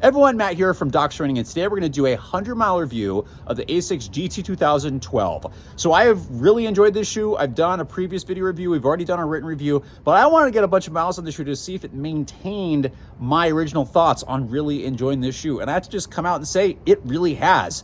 Everyone, Matt here from Docs Running, and today we're going to do a 100-mile review of the Asics GT-2000 12. So I have really enjoyed this shoe. I've done a previous video review. We've already done a written review, but I wanted to get a bunch of miles on the shoe to see if it maintained my original thoughts on really enjoying this shoe. And I have to just come out and say it really has.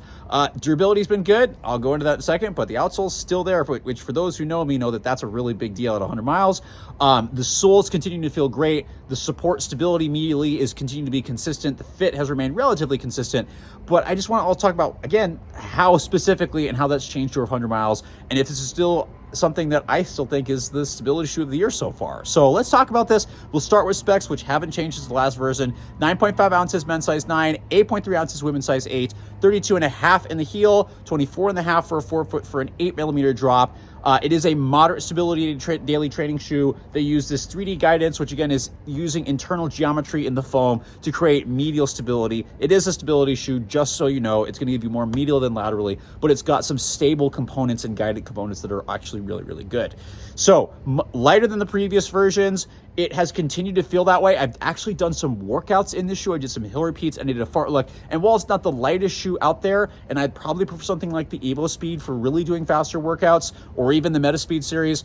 Durability's been good. I'll go into that in a second, but the outsole's still there, which for those who know me know that that's a really big deal at 100 miles. The sole's continuing to feel great. The support stability immediately is continuing to be consistent. The fit has remained relatively consistent, but I just want to also talk about, again, how specifically and how that's changed over 100 miles, and if this is still something that I still think is the stability shoe of the year so far. So let's talk about this. We'll start with specs, which haven't changed since the last version. 9.5 ounces men's size 9, 8.3 ounces women's size 8, 32.5 in the heel, 24.5 for a 4-foot for an 8mm drop. It is a moderate stability daily training shoe. They use this 3D guidance, which again is using internal geometry in the foam to create medial stability. It is a stability shoe, just so you know. It's going to give you more medial than laterally, but it's got some stable components and guided components that are actually really, really good. So lighter than the previous versions. It has continued to feel that way. I've actually done some workouts in this shoe. I did some hill repeats and I did a fartlek. And while it's not the lightest shoe out there, and I'd probably prefer something like the Evo Speed for really doing faster workouts, or even the Metaspeed series,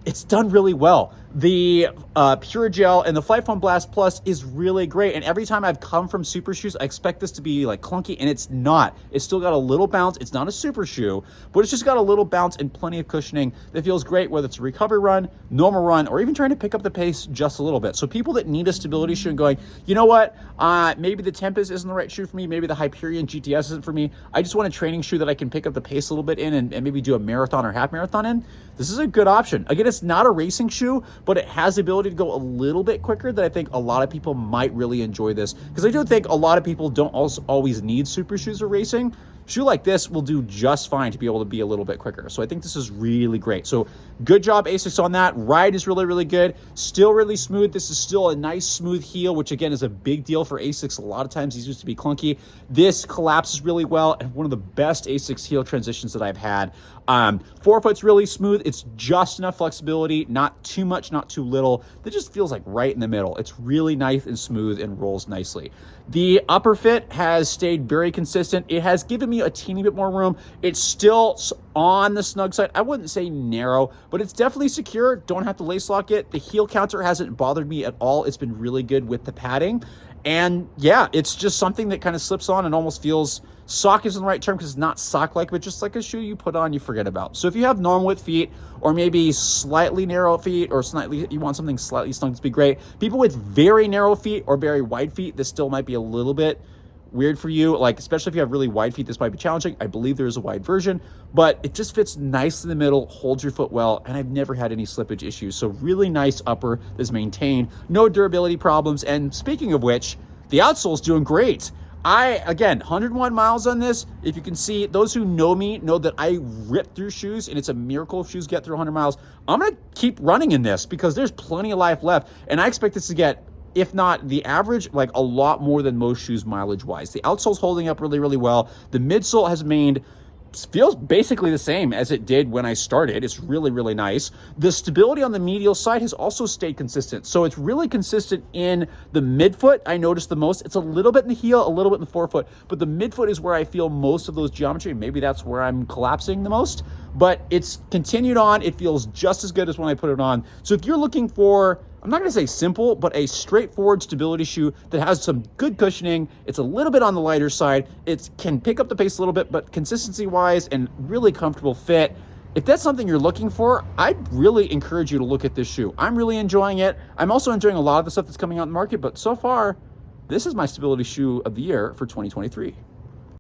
it's done really well. The Pure Gel and the Flight Foam Blast Plus is really great. And every time I've come from super shoes, I expect this to be like clunky, and it's not. It's still got a little bounce. It's not a super shoe, but it's just got a little bounce and plenty of cushioning that feels great, whether it's a recovery run, normal run, or even trying to pick up the pace just a little bit. So people that need a stability shoe and going, you know what, maybe the Tempest isn't the right shoe for me, maybe the Hyperion GTS isn't for me, I just want a training shoe that I can pick up the pace a little bit in and maybe do a marathon or half marathon in, this is a good option. Again, it's not a racing shoe, but it has the ability to go a little bit quicker that I think a lot of people might really enjoy this, because I do think a lot of people don't always need super shoes for racing. Shoe like this will do just fine to be able to be a little bit quicker. So I think this is really great. So good job, Asics, on that. Ride is really, really good. Still really smooth. This is still a nice smooth heel, which again is a big deal for Asics. A lot of times these used to be clunky. This collapses really well, and one of the best Asics heel transitions that I've had. 4-foot's really smooth. It's just enough flexibility, not too much, not too little. That just feels like right in the middle. It's really nice and smooth and rolls nicely. The upper fit has stayed very consistent. It has given me a teeny bit more room. It's still on the snug side. I wouldn't say narrow, but it's definitely secure. Don't have to lace lock it. The heel counter hasn't bothered me at all. It's been really good with the padding. And yeah, it's just something that kind of slips on and almost feels, sock isn't the right term because it's not sock-like, but just like a shoe you put on, you forget about. So if you have normal width feet, or maybe slightly narrow feet, or slightly, you want something slightly snug to be great. People with very narrow feet or very wide feet, this still might be a little bit weird for you. Like, especially if you have really wide feet, this might be challenging. I believe there is a wide version, but it just fits nice in the middle, holds your foot well, and I've never had any slippage issues. So really nice upper that's maintained, no durability problems. And speaking of which, the outsole's doing great. Again, 101 miles on this. If you can see, those who know me know that I rip through shoes, and it's a miracle if shoes get through 100 miles. I'm going to keep running in this because there's plenty of life left, and I expect this to get, if not the average, like a lot more than most shoes mileage-wise. The outsole's holding up really, really well. The midsole has feels basically the same as it did when I started. It's really, really nice. The stability on the medial side has also stayed consistent. So it's really consistent in the midfoot. I noticed the most. It's a little bit in the heel, a little bit in the forefoot, but the midfoot is where I feel most of those geometry, and maybe that's where I'm collapsing the most. But it's continued on. It feels just as good as when I put it on. So if you're looking for, I'm not going to say simple, but a straightforward stability shoe that has some good cushioning, it's a little bit on the lighter side, it can pick up the pace a little bit, but consistency-wise and really comfortable fit, if that's something you're looking for, I'd really encourage you to look at this shoe. I'm really enjoying it. I'm also enjoying a lot of the stuff that's coming out in the market, but so far, this is my stability shoe of the year for 2023.